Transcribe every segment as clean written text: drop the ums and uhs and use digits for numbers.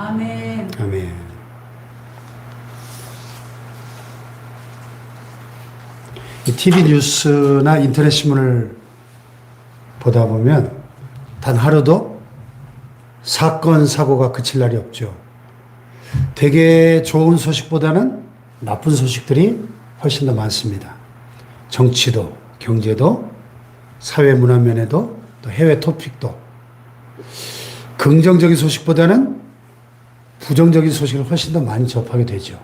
아멘. 아멘. 이 TV 뉴스나 인터넷 신문을 보다 보면 단 하루도 사건, 사고가 그칠 날이 없죠. 되게 좋은 소식보다는 나쁜 소식들이 훨씬 더 많습니다. 정치도, 경제도, 사회 문화 면에도, 또 해외 토픽도. 긍정적인 소식보다는 부정적인 소식을 훨씬 더 많이 접하게 되죠.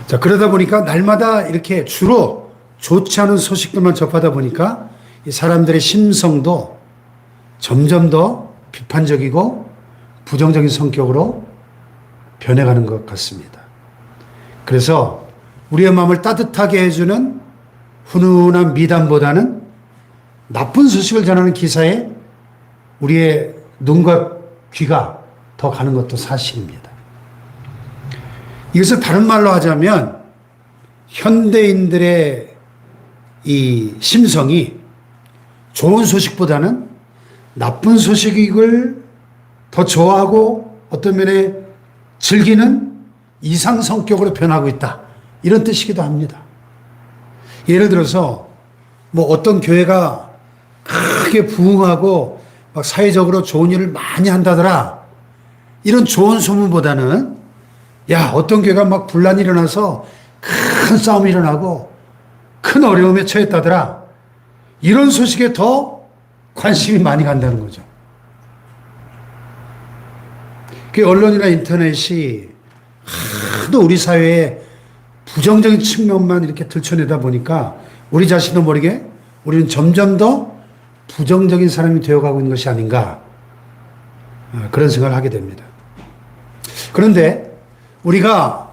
자, 그러다 보니까 날마다 이렇게 주로 좋지 않은 소식들만 접하다 보니까 이 사람들의 심성도 점점 더 비판적이고 부정적인 성격으로 변해가는 것 같습니다. 그래서 우리의 마음을 따뜻하게 해주는 훈훈한 미담보다는 나쁜 소식을 전하는 기사에 우리의 눈과 귀가 더 가는 것도 사실입니다. 이것을 다른 말로 하자면 현대인들의 이 심성이 좋은 소식보다는 나쁜 소식을 더 좋아하고 어떤 면에 즐기는 이상 성격으로 변하고 있다. 이런 뜻이기도 합니다. 예를 들어서 뭐 어떤 교회가 크게 부흥하고 막 사회적으로 좋은 일을 많이 한다더라. 이런 좋은 소문보다는 야, 어떤 교회가 막 분란이 일어나서 큰 싸움이 일어나고 큰 어려움에 처했다더라. 이런 소식에 더 관심이 많이 간다는 거죠. 그 언론이나 인터넷이 하도 우리 사회에 부정적인 측면만 이렇게 들춰내다 보니까 우리 자신도 모르게 우리는 점점 더 부정적인 사람이 되어가고 있는 것이 아닌가, 그런 생각을 하게 됩니다. 그런데 우리가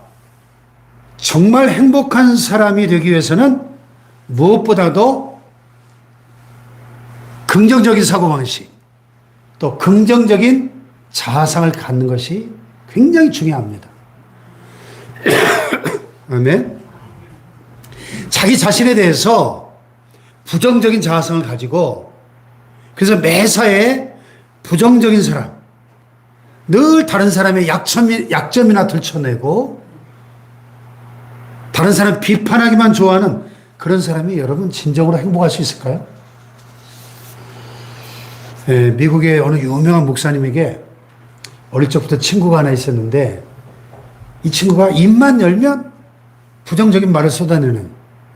정말 행복한 사람이 되기 위해서는 무엇보다도 긍정적인 사고방식, 또 긍정적인 자아상을 갖는 것이 굉장히 중요합니다. 아멘. 자기 자신에 대해서 부정적인 자아상을 가지고 그래서 매사에 부정적인 사람, 늘 다른 사람의 약점이나 들춰내고 다른 사람 비판하기만 좋아하는 그런 사람이 여러분 진정으로 행복할 수 있을까요? 미국의 어느 유명한 목사님에게 어릴 적부터 친구가 하나 있었는데 이 친구가 입만 열면 부정적인 말을 쏟아내는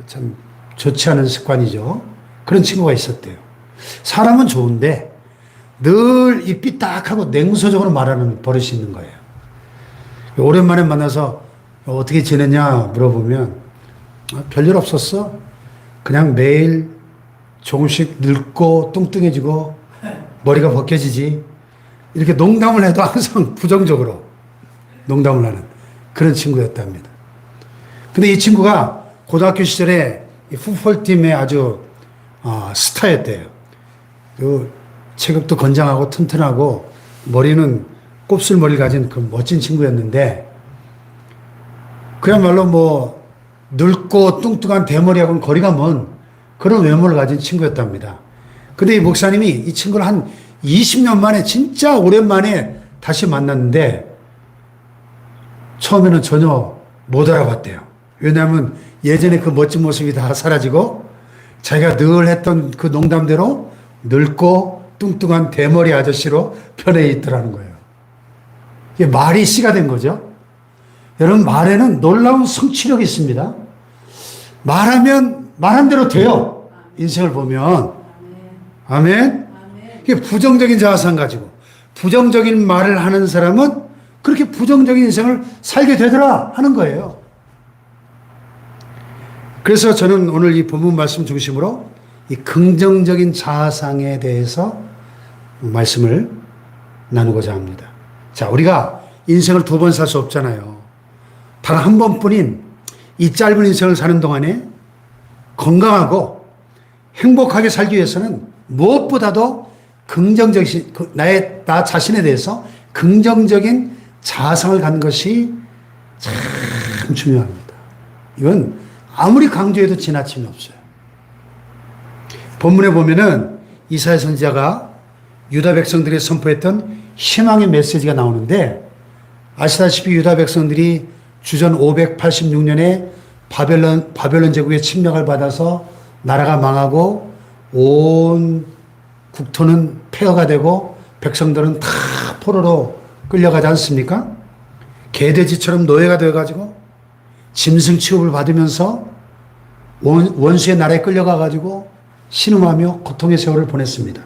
참 좋지 않은 습관이죠. 그런 친구가 있었대요. 사람은 좋은데 늘 이 삐딱하고 냉소적으로 말하는 버릇이 있는 거예요. 오랜만에 만나서 어떻게 지냈냐 물어보면 별일 없었어. 그냥 매일 조금씩 늙고 뚱뚱해지고 머리가 벗겨지지. 이렇게 농담을 해도 항상 부정적으로 농담을 하는 그런 친구였답니다. 근데 이 친구가 고등학교 시절에 풋볼팀의 아주 스타였대요. 체격도 건장하고 튼튼하고 머리는 곱슬머리를 가진 그 멋진 친구였는데 그야말로 뭐 늙고 뚱뚱한 대머리하고는 거리가 먼 그런 외모를 가진 친구였답니다. 근데 이 목사님이 이 친구를 한 20년 만에 진짜 오랜만에 다시 만났는데 처음에는 전혀 못 알아봤대요. 왜냐하면 예전에 그 멋진 모습이 다 사라지고 자기가 늘 했던 그 농담대로 늙고 뚱뚱한 대머리 아저씨로 변해 있더라는 거예요. 이게 말이 씨가 된 거죠. 여러분, 말에는 놀라운 성취력이 있습니다. 말하면 말한 대로 돼요. 인생을 보면. 아멘. 이게 부정적인 자아상 가지고 부정적인 말을 하는 사람은 그렇게 부정적인 인생을 살게 되더라 하는 거예요. 그래서 저는 오늘 이 본문 말씀 중심으로 이 긍정적인 자아상에 대해서 말씀을 나누고자 합니다. 자, 우리가 인생을 두 번 살 수 없잖아요. 단 한 번뿐인 이 짧은 인생을 사는 동안에 건강하고 행복하게 살기 위해서는 무엇보다도 긍정적인, 나 자신에 대해서 긍정적인 자아상을 갖는 것이 참 중요합니다. 이건 아무리 강조해도 지나침이 없어요. 본문에 보면은 이사야 선지자가 유다 백성들이 선포했던 희망의 메시지가 나오는데, 아시다시피 유다 백성들이 주전 586년에 바벨론 제국의 침략을 받아서 나라가 망하고 온 국토는 폐허가 되고 백성들은 다 포로로 끌려가지 않습니까? 개돼지처럼 노예가 되어가지고 짐승 취급을 받으면서 원수의 나라에 끌려가가지고 신음하며 고통의 세월을 보냈습니다.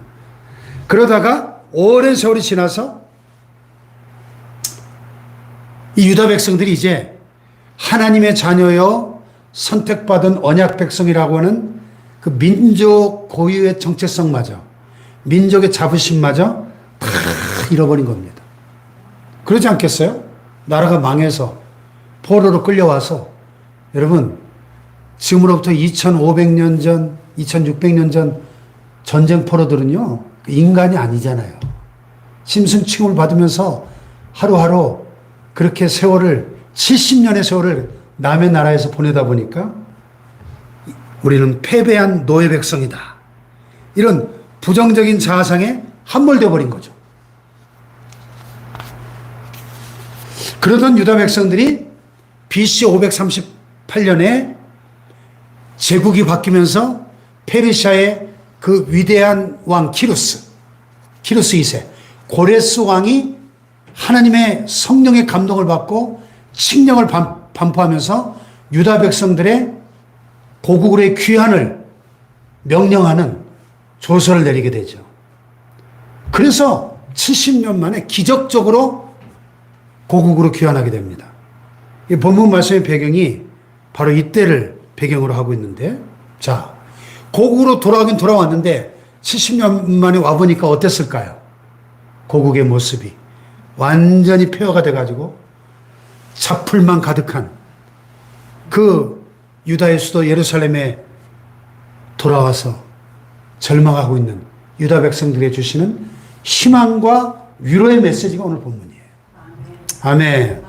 그러다가 오랜 세월이 지나서 이 유다 백성들이 이제 하나님의 자녀여 선택받은 언약 백성이라고 하는 그 민족 고유의 정체성마저, 민족의 자부심마저 다 잃어버린 겁니다. 그러지 않겠어요? 나라가 망해서 포로로 끌려와서, 여러분 지금으로부터 2500년 전, 2600년 전 전쟁 포로들은요 인간이 아니잖아요. 짐승 취급을 받으면서 하루하루 그렇게 세월을, 70년의 세월을 남의 나라에서 보내다 보니까 우리는 패배한 노예 백성이다, 이런 부정적인 자아상에 함몰되어 버린 거죠. 그러던 유다 백성들이 BC 538년에 제국이 바뀌면서 페르시아의 그 위대한 왕 키루스 2세 고레스 왕이 하나님의 성령의 감동을 받고 칙령을 반포하면서 유다 백성들의 고국으로의 귀환을 명령하는 조서를 내리게 되죠. 그래서 70년 만에 기적적으로 고국으로 귀환하게 됩니다. 이 본문 말씀의 배경이 바로 이때를 배경으로 하고 있는데, 자, 고국으로 돌아가긴 돌아왔는데 70년 만에 와보니까 어땠을까요? 고국의 모습이 완전히 폐허가 돼가지고 자풀만 가득한 그 유다의 수도 예루살렘에 돌아와서 절망하고 있는 유다 백성들에게 주시는 희망과 위로의 메시지가 오늘 본문이에요. 아멘.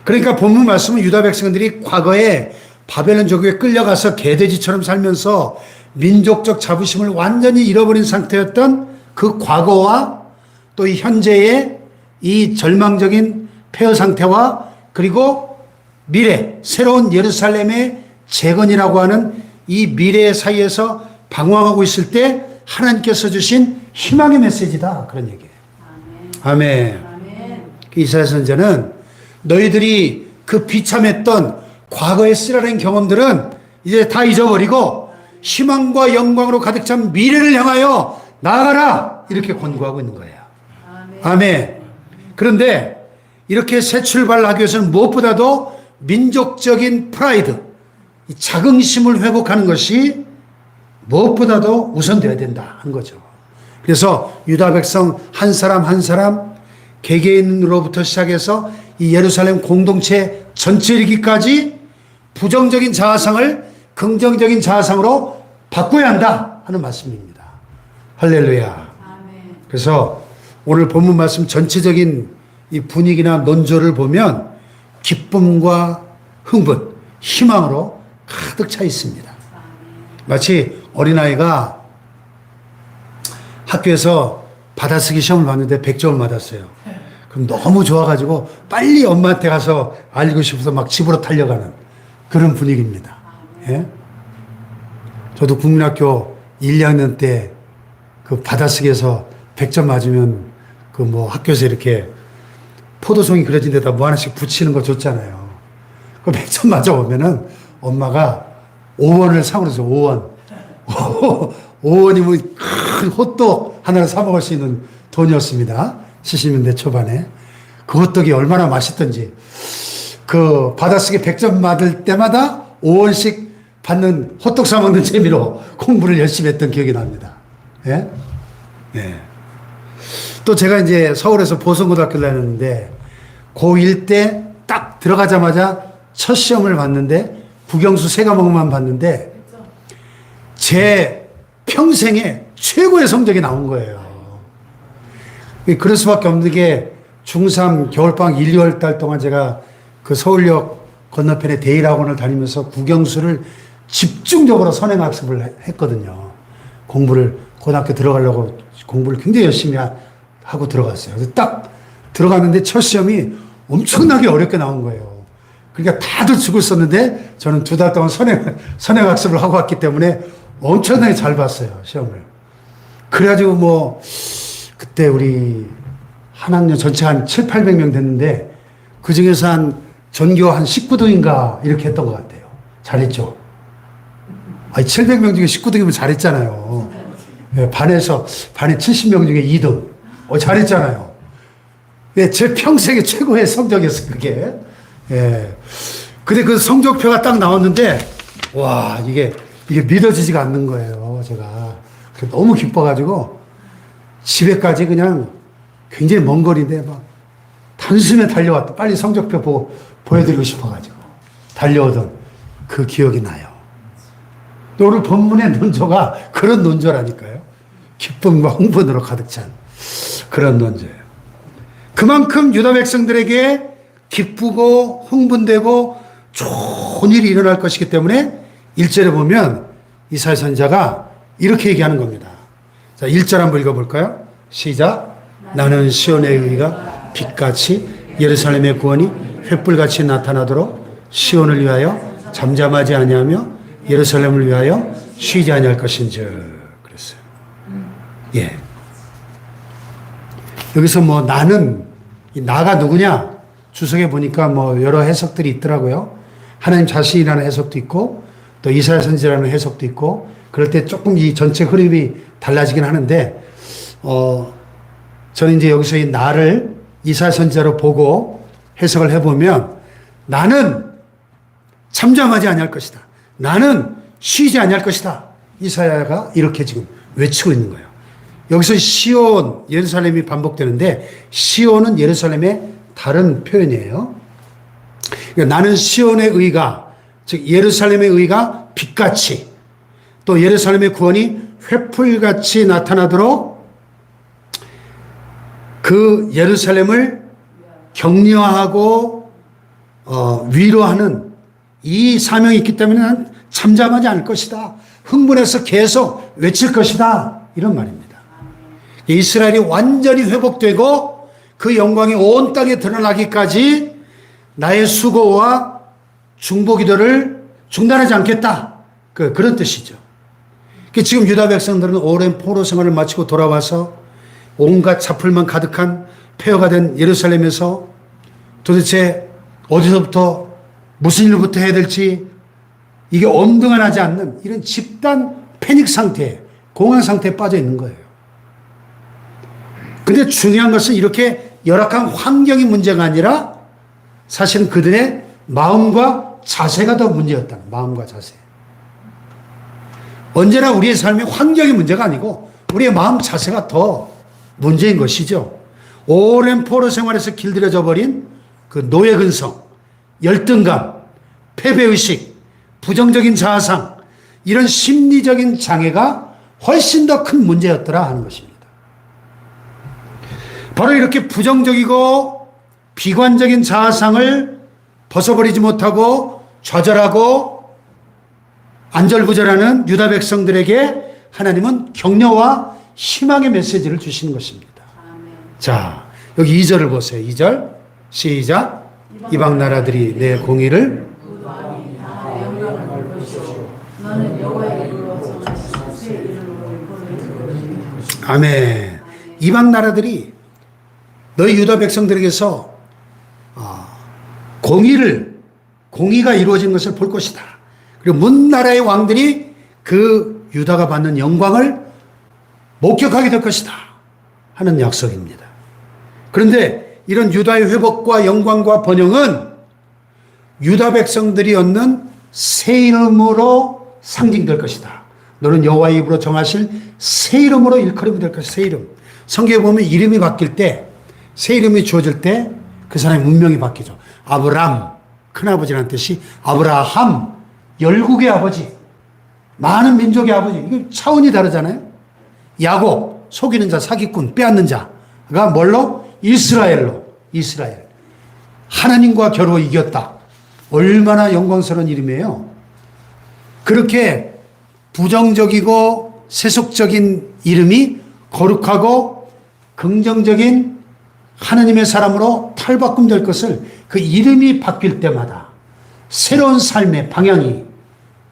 그러니까 본문 말씀은 유다 백성들이 과거에 바벨론 제국에 끌려가서 개돼지처럼 살면서 민족적 자부심을 완전히 잃어버린 상태였던 그 과거와 또 이 현재의 이 절망적인 폐허 상태와 그리고 미래, 새로운 예루살렘의 재건이라고 하는 이 미래 사이에서 방황하고 있을 때 하나님께서 주신 희망의 메시지다, 그런 얘기예요. 아멘. 이사야 선지자는 너희들이 그 비참했던 과거의 쓰라린 경험들은 이제 다 잊어버리고 희망과 영광으로 가득 찬 미래를 향하여 나아가라, 이렇게 권고하고 있는 거예요. 아멘. 그런데 이렇게 새 출발을 하기 위해서는 무엇보다도 민족적인 프라이드, 자긍심을 회복하는 것이 무엇보다도 우선되어야 된다 한 거죠. 그래서 유다 백성 한 사람 한 사람, 개개인으로부터 시작해서 이 예루살렘 공동체 전체에 이르기까지 부정적인 자아상을 긍정적인 자아상으로 바꿔야 한다 하는 말씀입니다. 할렐루야. 그래서 오늘 본문 말씀 전체적인 이 분위기나 논조를 보면 기쁨과 흥분, 희망으로 가득 차 있습니다. 마치 어린아이가 학교에서 받아쓰기 시험을 봤는데 100점을 맞았어요. 그럼 너무 좋아가지고 빨리 엄마한테 가서 알리고 싶어서 막 집으로 달려가는 그런 분위기입니다. 예? 저도 국민학교 1, 2학년 때 그 받아쓰기에서 100점 맞으면 그 뭐 학교에서 이렇게 포도송이 그려진 데다 뭐 하나씩 붙이는 거 줬잖아요. 그 100점 맞아보면은 엄마가 5원을 상으로 줘, 5원. 5원이면 큰 호떡 하나를 사 먹을 수 있는 돈이었습니다. 70년대 초반에. 그 호떡이 얼마나 맛있던지. 그 받아쓰기 100점 맞을 때마다 5원씩 받는 호떡 사 먹는 재미로 공부를 열심히 했던 기억이 납니다. 예? 예. 또 제가 이제 서울에서 보성고등학교를 다녔는데 고1 때 딱 들어가자마자 첫 시험을 봤는데 국영수 3과목만 봤는데 제 평생에 최고의 성적이 나온 거예요. 그럴 수밖에 없는 게 중3 겨울방학 1, 2월 달 동안 제가 그 서울역 건너편에 대일학원을 다니면서 국영수를 집중적으로 선행학습을 했거든요. 공부를 고등학교 들어가려고 공부를 굉장히 열심히 하고 들어갔어요. 그래서 딱 들어갔는데 첫 시험이 엄청나게 어렵게 나온 거예요. 그러니까 다들 죽을 썼는데 저는 2달 동안 선행학습을 하고 왔기 때문에 엄청나게 잘 봤어요, 시험을. 그래가지고 뭐, 그때 우리 한 학년 전체 한 700~800명 됐는데 그 중에서 한 전교 한 19등인가 이렇게 했던 것 같아요. 잘했죠? 아니, 700명 중에 19등이면 잘했잖아요. 네, 반에 70명 중에 2등. 잘했잖아요. 네, 제 평생의 최고의 성적이었어요, 그게. 예. 근데 그 성적표가 딱 나왔는데, 와, 이게 믿어지지가 않는 거예요, 제가. 너무 기뻐가지고, 집에까지 그냥 굉장히 먼 거리인데, 막, 단숨에 달려왔다. 빨리 성적표 보여드리고 싶어가지고, 달려오던 그 기억이 나요. 오늘 본문의 논조가 그런 논조라니까요. 기쁨과 흥분으로 가득 찬 그런 논조예요. 그만큼 유다 백성들에게 기쁘고 흥분되고 좋은 일이 일어날 것이기 때문에 1절에 보면 이사야 선지자가 이렇게 얘기하는 겁니다. 자, 1절 한번 읽어볼까요? 시작. 나는 시온의 의가 빛같이 예루살렘의 구원이 횃불같이 나타나도록 시온을 위하여 잠잠하지 아니하며 예루살렘을 위하여 쉬지 아니할 것인즉 그랬어요. 예. 여기서 뭐 나는 이 나가 누구냐? 주석에 보니까 뭐 여러 해석들이 있더라고요. 하나님 자신이라는 해석도 있고 또 이사야 선지자라는 해석도 있고 그럴 때 조금 이 전체 흐름이 달라지긴 하는데 저는 이제 여기서 이 나를 이사야 선지자로 보고 해석을 해보면 나는 잠잠하지 아니할 것이다. 나는 쉬지 아니할 것이다. 이사야가 이렇게 지금 외치고 있는 거예요. 여기서 시온, 예루살렘이 반복되는데 시온은 예루살렘의 다른 표현이에요. 그러니까 나는 시온의 의가, 즉 예루살렘의 의가 빛같이 또 예루살렘의 구원이 횃불같이 나타나도록 그 예루살렘을 격려하고 위로하는 이 사명이 있기 때문에 난 잠잠하지 않을 것이다. 흥분해서 계속 외칠 것이다. 이런 말입니다. 이스라엘이 완전히 회복되고 그 영광이 온 땅에 드러나기까지 나의 수고와 중보 기도를 중단하지 않겠다. 그런 뜻이죠. 지금 유다 백성들은 오랜 포로 생활을 마치고 돌아와서 온갖 자풀만 가득한 폐허가 된 예루살렘에서 도대체 어디서부터 무슨 일부터 해야 될지 이게 엄두가 나지 않는 이런 집단 패닉 상태, 공황 상태에 빠져 있는 거예요. 근데 중요한 것은 이렇게 열악한 환경이 문제가 아니라 사실은 그들의 마음과 자세가 더 문제였다. 마음과 자세. 언제나 우리의 삶의 환경이 문제가 아니고 우리의 마음 자세가 더 문제인 것이죠. 오랜 포로 생활에서 길들여져 버린 그 노예근성, 열등감, 패배의식, 부정적인 자아상 이런 심리적인 장애가 훨씬 더 큰 문제였더라 하는 것입니다. 바로 이렇게 부정적이고 비관적인 자아상을 벗어버리지 못하고 좌절하고 안절부절하는 유다 백성들에게 하나님은 격려와 희망의 메시지를 주시는 것입니다. 자, 여기 2절을 보세요. 2절 시작. 이방 나라들이 내 공의를 아멘. 이방 나라들이 너희 유다 백성들에게서 공의가 이루어진 것을 볼 것이다. 그리고 문 나라의 왕들이 그 유다가 받는 영광을 목격하게 될 것이다 하는 약속입니다. 그런데 이런 유다의 회복과 영광과 번영은 유다 백성들이 얻는 새 이름으로 상징될 것이다. 너는 여호와의 입으로 정하실 새 이름으로 일컬음이 될 것이다. 새 이름. 성경에 보면 이름이 바뀔 때, 새 이름이 주어질 때 그 사람의 운명이 바뀌죠. 아브람, 큰아버지라는 뜻이 아브라함, 열국의 아버지, 많은 민족의 아버지. 이게 차원이 다르잖아요. 야곱, 속이는 자, 사기꾼, 빼앗는 자가 뭘로? 이스라엘로. 이스라엘. 하나님과 겨루 이겼다. 얼마나 영광스러운 이름이에요. 그렇게 부정적이고 세속적인 이름이 거룩하고 긍정적인 하나님의 사람으로 탈바꿈될 것을 그 이름이 바뀔 때마다 새로운 삶의 방향이,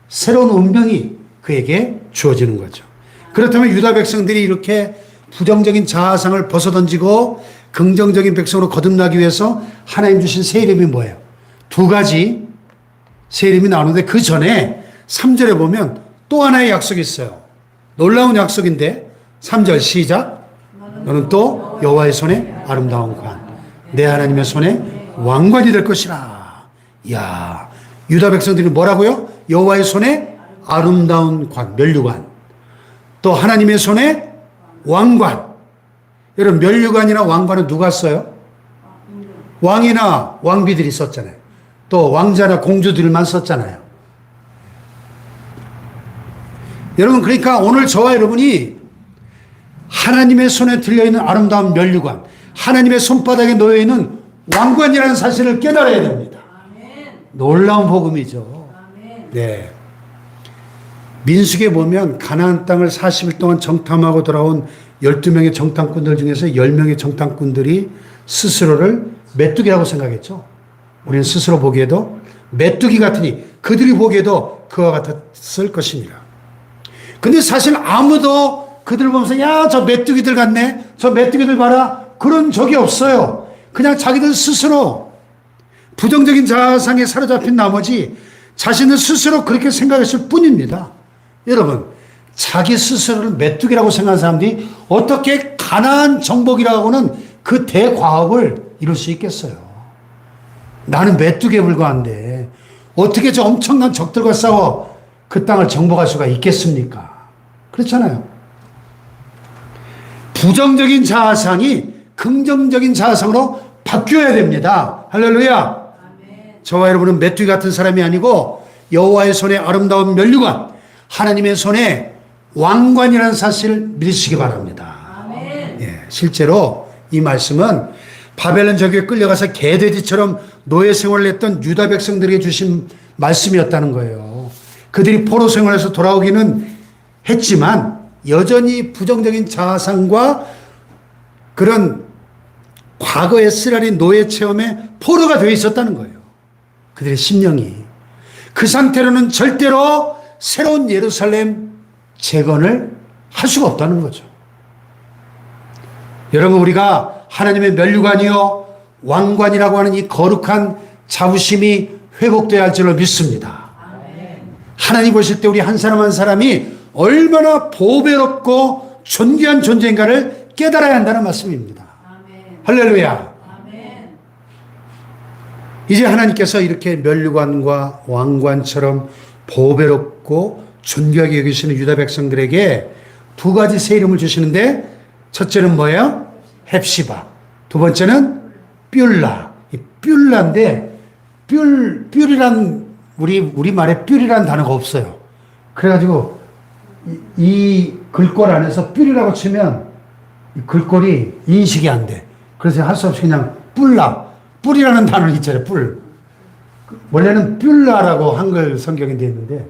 새로운 운명이 그에게 주어지는 거죠. 그렇다면 유다 백성들이 이렇게 부정적인 자아상을 벗어던지고 긍정적인 백성으로 거듭나기 위해서 하나님 주신 새 이름이 뭐예요? 두 가지 새 이름이 나오는데 그 전에 3절에 보면 또 하나의 약속이 있어요. 놀라운 약속인데 3절 시작. 너는 또 여호와의 손에 아름다운 관, 내 하나님의 손에 왕관이 될 것이라. 이야, 유다 백성들이 뭐라고요? 여호와의 손에 아름다운 관, 면류관. 또 하나님의 손에 왕관. 여러분, 면류관이나 왕관은 누가 써요? 왕이나 왕비들이 썼잖아요. 또 왕자나 공주들만 썼잖아요. 여러분, 그러니까 오늘 저와 여러분이 하나님의 손에 들려있는 아름다운 면류관, 하나님의 손바닥에 놓여있는 왕관이라는 사실을 깨달아야 됩니다. 놀라운 복음이죠. 네. 민수기에 보면 가나안 땅을 40일 동안 정탐하고 돌아온 12명의 정탐꾼들 중에서 10명의 정탐꾼들이 스스로를 메뚜기라고 생각했죠. 우리는 스스로 보기에도 메뚜기 같으니 그들이 보기에도 그와 같았을 것입니다. 근데 사실 아무도 그들을 보면서 야, 저 메뚜기들 같네, 저 메뚜기들 봐라, 그런 적이 없어요. 그냥 자기들 스스로 부정적인 자아상에 사로잡힌 나머지 자신을 스스로 그렇게 생각했을 뿐입니다. 여러분, 자기 스스로를 메뚜기라고 생각하는 사람들이 어떻게 가나안 정복이라고는 그 대과업을 이룰 수 있겠어요? 나는 메뚜기에 불과한데 어떻게 저 엄청난 적들과 싸워 그 땅을 정복할 수가 있겠습니까? 그렇잖아요. 부정적인 자아상이 긍정적인 자아상으로 바뀌어야 됩니다. 할렐루야. 아멘. 저와 여러분은 메뚜기 같은 사람이 아니고 여호와의 손에 아름다운 면류관, 하나님의 손에 왕관이라는 사실을 믿으시기 바랍니다. 아멘. 예, 실제로 이 말씀은 바벨론 저주에 끌려가서 개돼지처럼 노예 생활을 했던 유다 백성들에게 주신 말씀이었다는 거예요. 그들이 포로 생활에서 돌아오기는 했지만 여전히 부정적인 자아상과 그런 과거의 쓰라린 노예 체험에 포로가 되어 있었다는 거예요. 그들의 심령이. 그 상태로는 절대로 새로운 예루살렘 재건을 할 수가 없다는 거죠. 여러분, 우리가 하나님의 면류관이요 왕관이라고 하는 이 거룩한 자부심이 회복되어야 할 줄로 믿습니다. 하나님 보실 때 우리 한 사람 한 사람이 얼마나 보배롭고 존귀한 존재인가를 깨달아야 한다는 말씀입니다. 아멘. 할렐루야. 아멘. 이제 하나님께서 이렇게 면류관과 왕관처럼 보배롭고 존귀하게 여기시는 유다 백성들에게 두 가지 새 이름을 주시는데, 첫째는 뭐예요? 헵시바. 두 번째는 뷸라. 이 뷸라인데 뷸이란 우리말에 뷸이라는 단어가 없어요. 그래가지고 이 글꼴 안에서 뷸이라고 치면 이 글꼴이 인식이 안 돼. 그래서 할 수 없이 그냥 뿔이라는 단어는 있잖아요. 뿔. 원래는 뷸라라고 한글 성경에 되어 있는데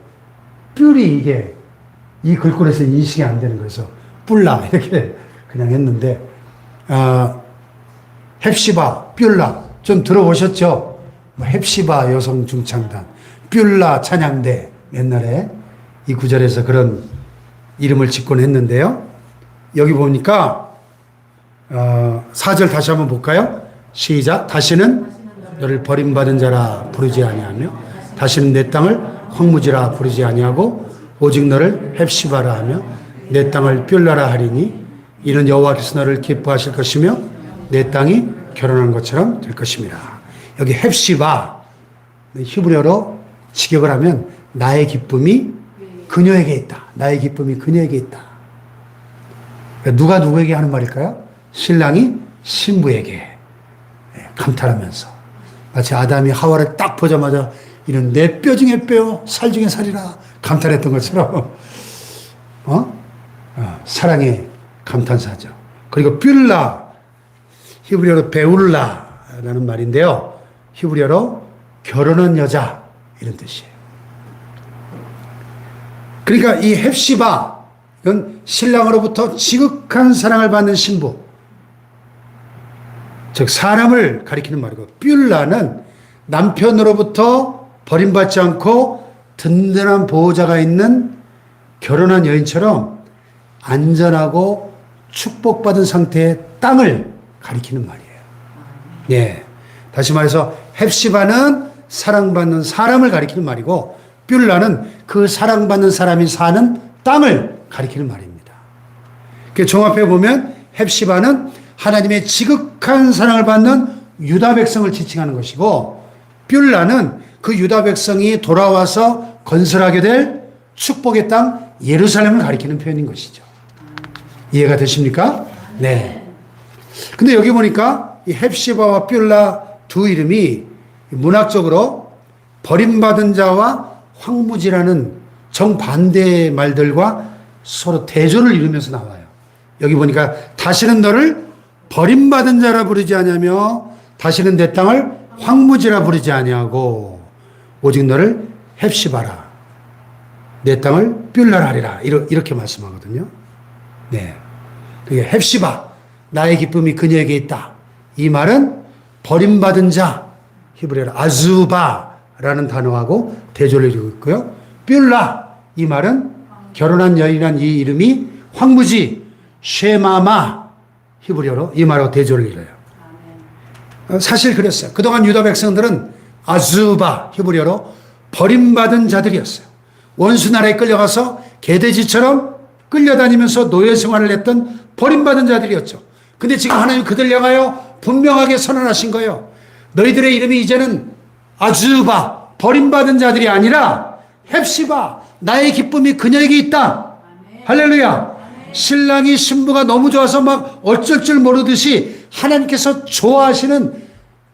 뿔이 이게 이 글꼴에서 인식이 안 되는 거여서 뿔라 이렇게 그냥 했는데, 헵시바, 뷸라 좀 들어보셨죠? 뭐 헵시바 여성 중창단, 뷸라 찬양대, 옛날에 이 구절에서 그런 이름을 짓곤 했는데요. 여기 보니까 4절 다시 한번 볼까요? 시작. 다시는 너를 버림받은 자라 부르지 아니하며 다시는 내 땅을 황무지라 부르지 아니하고 오직 너를 헵시바라 하며 내 땅을 뷸라라 하리니 이는 여호와께서 너를 기뻐하실 것이며 내 땅이 결혼한 것처럼 될 것입니다. 여기 헵시바, 히브리어로 직역을 하면 나의 기쁨이 그녀에게 있다. 나의 기쁨이 그녀에게 있다. 누가 누구에게 하는 말일까요? 신랑이 신부에게 감탄하면서, 마치 아담이 하와를 딱 보자마자 이는 내 뼈 중에 뼈, 살 중에 살이라 감탄했던 것처럼 사랑의 감탄사죠. 그리고 뷸라, 히브리어로 베울라라는 말인데요. 히브리어로 결혼한 여자 이런 뜻이에요. 그러니까 이 헵시바, 이건 신랑으로부터 지극한 사랑을 받는 신부, 즉 사람을 가리키는 말이고, 뷸라는 남편으로부터 버림받지 않고 든든한 보호자가 있는 결혼한 여인처럼 안전하고 축복받은 상태의 땅을 가리키는 말이에요. 예. 다시 말해서 헵시바는 사랑받는 사람을 가리키는 말이고, 뷸라는 그 사랑받는 사람이 사는 땅을 가리키는 말입니다. 그 종합해 보면 헵시바는 하나님의 지극한 사랑을 받는 유다 백성을 지칭하는 것이고, 뷸라는 그 유다 백성이 돌아와서 건설하게 될 축복의 땅 예루살렘을 가리키는 표현인 것이죠. 이해가 되십니까? 네. 근데 여기 보니까 이 헵시바와 뷸라 두 이름이 문학적으로 버림받은 자와 황무지라는 정반대의 말들과 서로 대조를 이루면서 나와요. 여기 보니까 다시는 너를 버림받은 자라 부르지 아니하며 다시는 내 땅을 황무지라 부르지 아니하고 오직 너를 헵시바라 내 땅을 뷸라라 하리라 이렇게 말씀하거든요. 네, 그게 헵시바 나의 기쁨이 그녀에게 있다. 이 말은 버림받은 자 히브리어로 아즈바라는 단어하고 대조를 이루고 있고요. 뷸라 이 말은 결혼한 여인이란 이 이름이 황무지 쉐마마 히브리어로 이 말하고 대조를 이뤄요. 사실 그랬어요. 그동안 유다 백성들은 아즈바 히브리어로 버림받은 자들이었어요. 원수 나라에 끌려가서 개돼지처럼 끌려다니면서 노예 생활을 했던 버림받은 자들이었죠. 근데 지금 하나님 그들 향하여 분명하게 선언하신 거예요. 너희들의 이름이 이제는 아즈바 버림받은 자들이 아니라 헵시바 나의 기쁨이 그녀에게 있다. 할렐루야. 신랑이 신부가 너무 좋아서 막 어쩔 줄 모르듯이 하나님께서 좋아하시는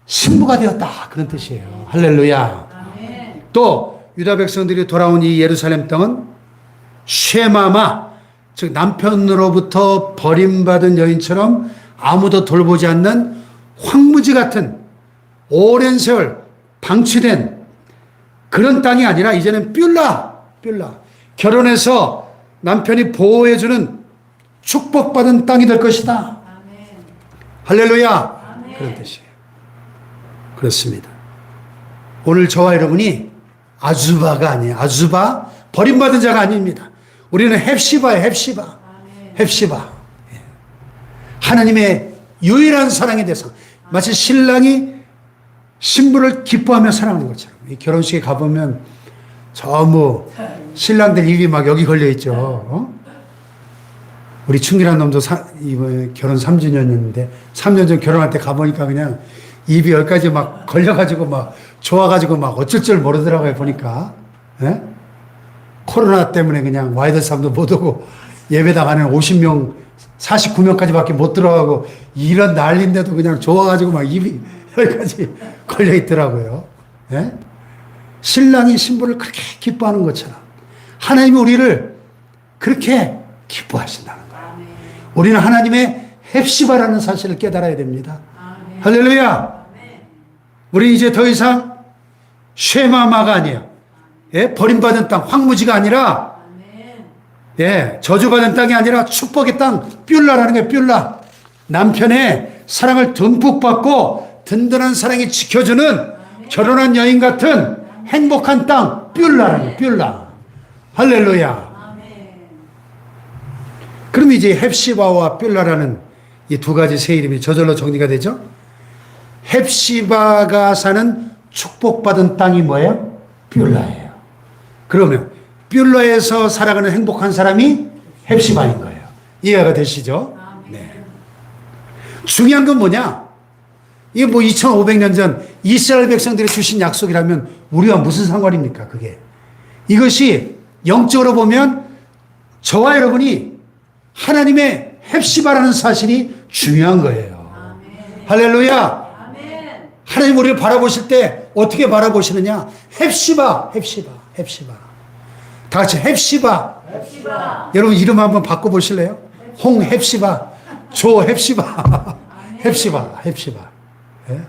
신부가 되었다. 그런 뜻이에요. 할렐루야. 또 유다 백성들이 돌아온 이 예루살렘 땅은 쉐마마 즉 남편으로부터 버림받은 여인처럼 아무도 돌보지 않는 황무지 같은 오랜 세월 방치된 그런 땅이 아니라 이제는 뷸라 결혼해서 남편이 보호해주는 축복받은 땅이 될 것이다. 아멘. 할렐루야. 아멘. 그런 뜻이에요. 그렇습니다. 오늘 저와 여러분이 아즈바가 아니에요. 아즈바 버림받은 자가 아닙니다. 우리는 헵시바예요. 헵시바. 하나님의 유일한 사랑의 대상. 마치 신랑이 신부를 기뻐하며 사랑하는 것처럼. 이 결혼식에 가보면 전부 신랑들 입이 막 여기 걸려 있죠. 우리 충기란 놈도 이번에 결혼 3주년이었는데 3년 전 결혼할 때 가보니까 그냥 입이 여기까지 막 걸려가지고 막 좋아가지고 막 어쩔 줄 모르더라고요. 보니까. 예? 코로나 때문에 그냥 와야 될 사람도 못 오고 예배당 안에는 50명 49명까지밖에 못 들어가고 이런 난리인데도 그냥 좋아가지고 막 입이 여기까지 걸려 있더라고요. 예? 신랑이 신부를 그렇게 기뻐하는 것처럼 하나님이 우리를 그렇게 기뻐하신다는 거예요. 우리는 하나님의 헵시바라는 사실을 깨달아야 됩니다. 아멘. 할렐루야. 아멘. 우리 이제 더 이상 쉐마마가 아니에요. 예? 버림받은 땅, 황무지가 아니라 아멘. 예, 저주받은 땅이 아니라 축복의 땅, 뷸라라는 거예요. 뷸라. 남편의 사랑을 듬뿍 받고 든든한 사랑이 지켜주는 아멘. 결혼한 여인 같은 행복한 땅, 뷸라라는 거예요. 뷸라. 할렐루야. 그럼 이제 헵시바와 뷸라라는 이 두 가지 새 이름이 저절로 정리가 되죠. 헵시바가 사는 축복받은 땅이 뭐예요? 뷸라예요. 그러면 뷸라에서 살아가는 행복한 사람이 헵시바인 거예요. 이해가 되시죠? 네. 중요한 건 뭐냐? 이게 뭐 2500년 전 이스라엘 백성들이 주신 약속이라면 우리와 무슨 상관입니까? 그게. 이것이 영적으로 보면 저와 여러분이 하나님의 헵시바라는 사실이 중요한 거예요. 아멘. 할렐루야. 아멘. 하나님 우리를 바라보실 때 어떻게 바라보시느냐? 헵시바. 다 같이 헵시바. 여러분 이름 한번 바꿔보실래요? 홍헵시바, 조헵시바, 헵시바. 예?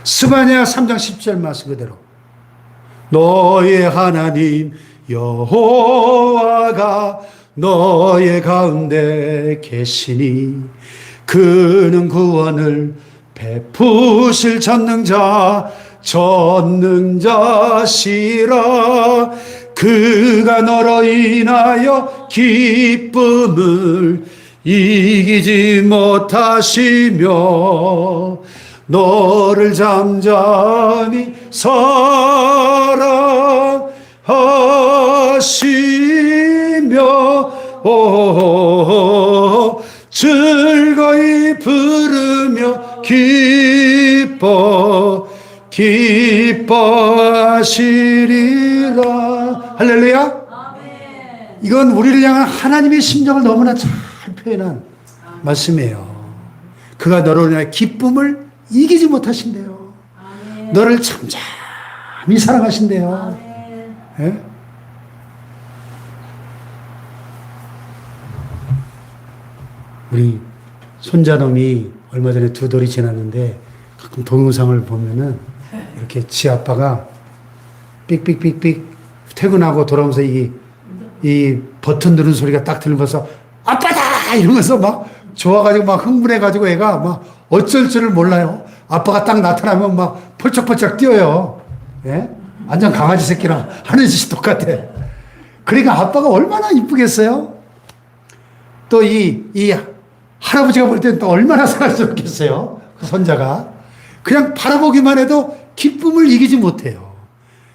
스바냐 3장 10절 말씀 그대로. 너의 하나님 여호와가 너의 가운데 계시니 그는 구원을 베푸실 전능자시라. 그가 너로 인하여 기쁨을 이기지 못하시며 너를 잠잠히 사랑하시며 즐거이 부르며 기뻐하시리라. 할렐루야. 이건 우리를 향한 하나님의 심정을 너무나 잘 표현한 말씀이에요. 그가 너로 인하여 기쁨을 이기지 못하신대요. 너를 잠잠히 사랑하신대요. 예? 우리 손자놈이 얼마 전에 두 돌이 지났는데 가끔 동영상을 보면은 이렇게 지 아빠가 삑삑삑삑 퇴근하고 돌아오면서 이 버튼 누르는 소리가 딱 들리면서 아빠다! 이러면서 막 좋아가지고 막 흥분해가지고 애가 막 어쩔 줄을 몰라요. 아빠가 딱 나타나면 막 펄쩍펄쩍 뛰어요. 예? 완전 강아지 새끼랑 하는 짓이 똑같아. 그러니까 아빠가 얼마나 이쁘겠어요? 또 이 할아버지가 볼 때는 또 얼마나 사랑스럽겠어요? 그 손자가. 그냥 바라보기만 해도 기쁨을 이기지 못해요.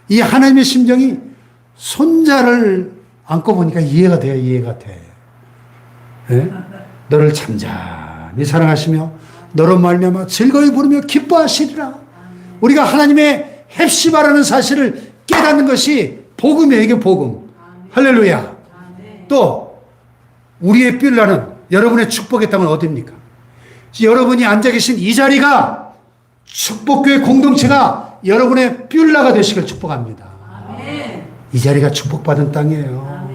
이 하나님의 심정이 손자를 안고 보니까 이해가 돼요. 이해가 돼. 예? 너를 잠잠히 사랑하시며 너로 말미암아 즐거이 부르며 기뻐하시리라. 우리가 하나님의 헵시바라는 사실을 깨닫는 것이 복음이에요. 이게 복음. 할렐루야. 또 우리의 뷸라는 여러분의 축복의 땅은 어디입니까? 여러분이 앉아 계신 이 자리가 축복교회 공동체가 여러분의 뷸라가 되시길 축복합니다. 이 자리가 축복받은 땅이에요.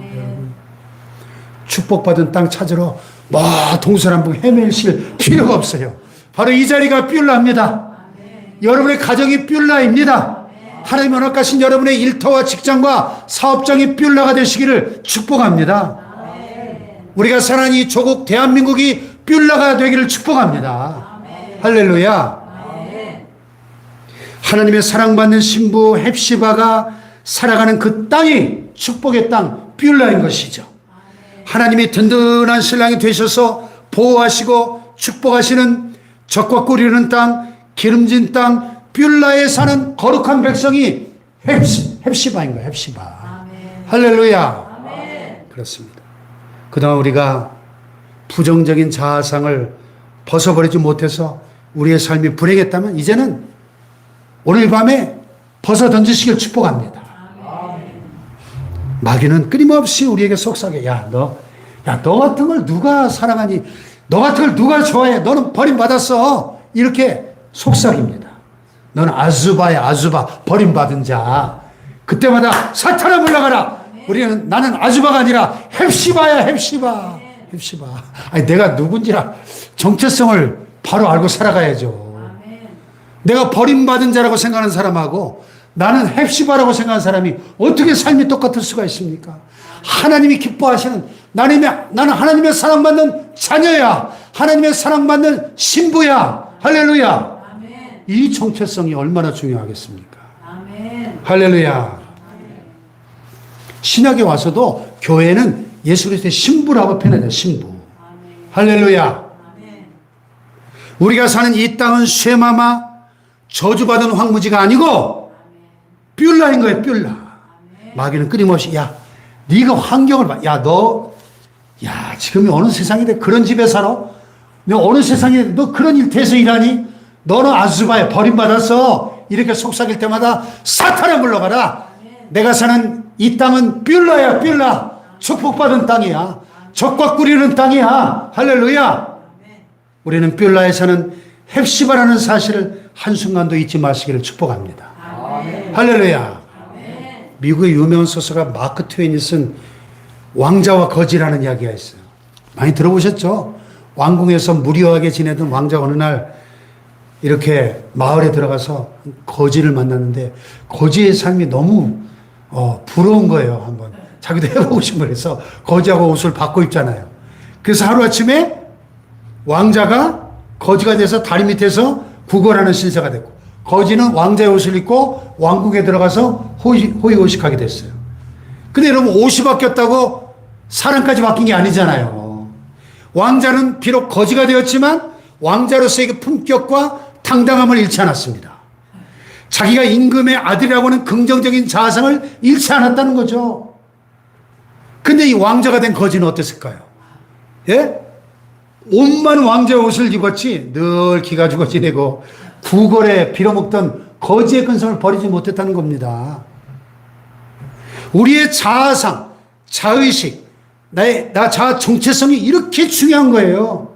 축복받은 땅 찾으러 동서남북 헤매실 필요가 없어요. 바로 이 자리가 뷸라입니다. 여러분의 가정이 뷸라입니다. 하나님 허락하신 여러분의 일터와 직장과 사업장이 뷸라가 되시기를 축복합니다. 우리가 사는 이 조국 대한민국이 뷸라가 되기를 축복합니다. 할렐루야. 하나님의 사랑받는 신부 헵시바가 살아가는 그 땅이 축복의 땅 뷸라인 것이죠. 하나님이 든든한 신랑이 되셔서 보호하시고 축복하시는 젖과 꿀 이르는 땅, 기름진 땅 뷸라에 사는 거룩한 백성이 헵시바인 거예요. 헵시바. 할렐루야. 그렇습니다. 그동안 우리가 부정적인 자아상을 벗어버리지 못해서 우리의 삶이 불행했다면 이제는 오늘 밤에 벗어 던지시길 축복합니다. 마귀는 끊임없이 우리에게 속삭여. 너 같은 걸 누가 사랑하니? 너 같은 걸 누가 좋아해? 너는 버림받았어. 이렇게 속삭입니다. 너는 아주바야, 아주바. 버림받은 자. 그때마다 사탄아 물러가라. 나는 아주바가 아니라 헵시바야, 헵시바. 헵시바. 아니, 내가 누군지라 정체성을 바로 알고 살아가야죠. 내가 버림받은 자라고 생각하는 사람하고 나는 헵시바라고 생각하는 사람이 어떻게 삶이 똑같을 수가 있습니까? 하나님이 기뻐하시는 나는 하나님의 사랑받는 자녀야. 하나님의 사랑받는 신부야. 할렐루야. 이 정체성이 얼마나 중요하겠습니까? 할렐루야. 신약에 와서도 교회는 예수 그리스도의 신부라고 표현해요. 신부. 할렐루야. 우리가 사는 이 땅은 쇠마마 저주받은 황무지가 아니고 뷸라인 거예요. 뷸라. 마귀는 끊임없이 네가 환경을 봐. 지금이 어느 세상인데 그런 집에 살아? 너 어느 세상에 너 그런 일터에서 일하니? 너는 아수바야. 버림받았어. 이렇게 속삭일 때마다 사탄아 물러가라. 내가 사는 이 땅은 뷸라야. 뷸라. 축복받은 땅이야. 젖과 꿀이는 땅이야. 할렐루야. 우리는 뷸라에 사는 헵시바라는 사실을 한순간도 잊지 마시기를 축복합니다. 할렐루야. 미국의 유명한 소설가 마크 트웨인이 쓴 왕자와 거지라는 이야기가 있어요. 많이 들어보셨죠? 왕궁에서 무료하게 지내던 왕자가 어느 날 이렇게 마을에 들어가서 거지를 만났는데 거지의 삶이 너무 부러운 거예요. 한번 자기도 해보고 싶어 해서 거지하고 옷을 바꿔 입잖아요. 그래서 하루아침에 왕자가 거지가 돼서 다리 밑에서 구걸하는 신세가 됐고, 거지는 왕자의 옷을 입고 왕국에 들어가서 호의호식하게 됐어요. 근데 여러분, 옷이 바뀌었다고 사람까지 바뀐 게 아니잖아요. 왕자는 비록 거지가 되었지만 왕자로서의 그 품격과 당당함을 잃지 않았습니다. 자기가 임금의 아들이라고 하는 긍정적인 자상을 잃지 않았다는 거죠. 근데 이 왕자가 된 거지는 어땠을까요? 예? 옷만 왕자의 옷을 입었지 늘 기가지고 지내고 구걸에 빌어먹던 거지의 근성을 버리지 못했다는 겁니다. 우리의 자아상, 자의식, 나 자아 정체성이 이렇게 중요한 거예요.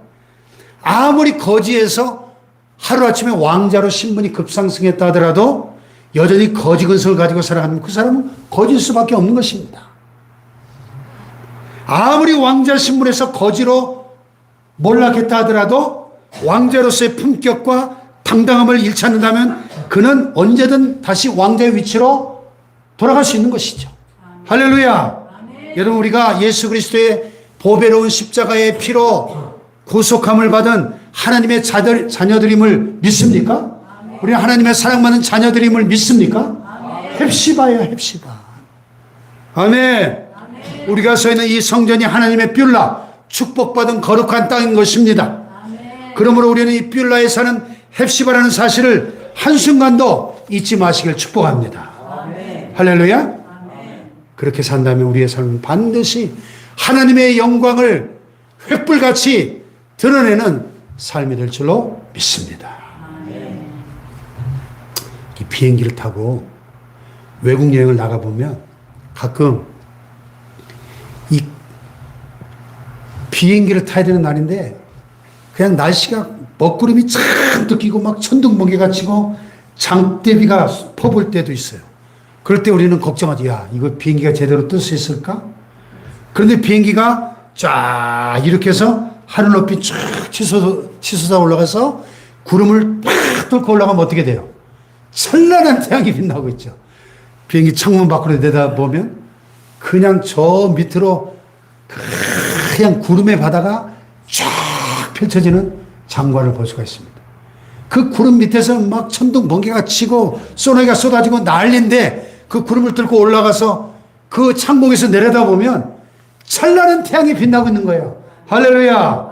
아무리 거지에서 하루아침에 왕자로 신분이 급상승했다 하더라도 여전히 거지 근성을 가지고 살아가면 그 사람은 거지일 수밖에 없는 것입니다. 아무리 왕자 신분에서 거지로 몰락했다 하더라도 왕자로서의 품격과 당당함을 잃지 않는다면 그는 언제든 다시 왕자의 위치로 돌아갈 수 있는 것이죠. 할렐루야. 여러분, 우리가 예수 그리스도의 보배로운 십자가의 피로 구속함을 받은 하나님의 자녀들임을 믿습니까? 우리는 하나님의 사랑받는 자녀들임을 믿습니까? 헵시바예요, 헵시바. 아멘. 우리가 서 있는 이 성전이 하나님의 뷸라, 축복받은 거룩한 땅인 것입니다. 그러므로 우리는 이 뷸라에 사는 헵시바라는 사실을 한순간도 잊지 마시길 축복합니다. 할렐루야. 그렇게 산다면 우리의 삶은 반드시 하나님의 영광을 횃불같이 드러내는 삶이 될 줄로 믿습니다. 이 비행기를 타고 외국 여행을 나가보면 가끔 이 비행기를 타야 되는 날인데 그냥 날씨가 먹구름이 잔뜩 끼고 막 천둥번개가 치고 장대비가 퍼볼 때도 있어요. 그럴 때 우리는 걱정하지. 야, 이거 비행기가 제대로 뜰 수 있을까? 그런데 비행기가 쫙 이렇게 해서 하늘 높이 쫙 치솟아 올라가서 구름을 팍 뚫고 올라가면 어떻게 돼요? 찬란한 태양이 빛나고 있죠. 비행기 창문 밖으로 내다보면 그냥 저 밑으로 그냥 구름의 바다가 쫙 펼쳐지는 장관을 볼 수가 있습니다. 그 구름 밑에서 막 천둥 번개가 치고 소나기가 쏟아지고 난리인데 그 구름을 뚫고 올라가서 그 창공에서 내려다보면 찬란한 태양이 빛나고 있는 거예요. 할렐루야.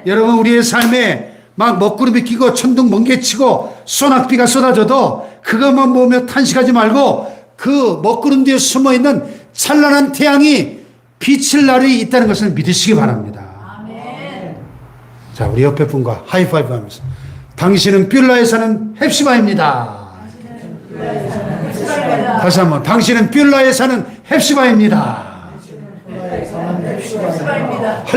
여러분, 우리의 삶에 막 먹구름이 끼고 천둥 번개 치고 소낙비가 쏟아져도 그것만 보며 탄식하지 말고 그 먹구름 뒤에 숨어있는 찬란한 태양이 비칠 날이 있다는 것을 믿으시기 바랍니다. 자, 우리 옆에 분과 하이파이브 하면서 당신은 뷸라에 사는 헵시바입니다. 다시 한번, 당신은 뷸라에 사는 헵시바입니다.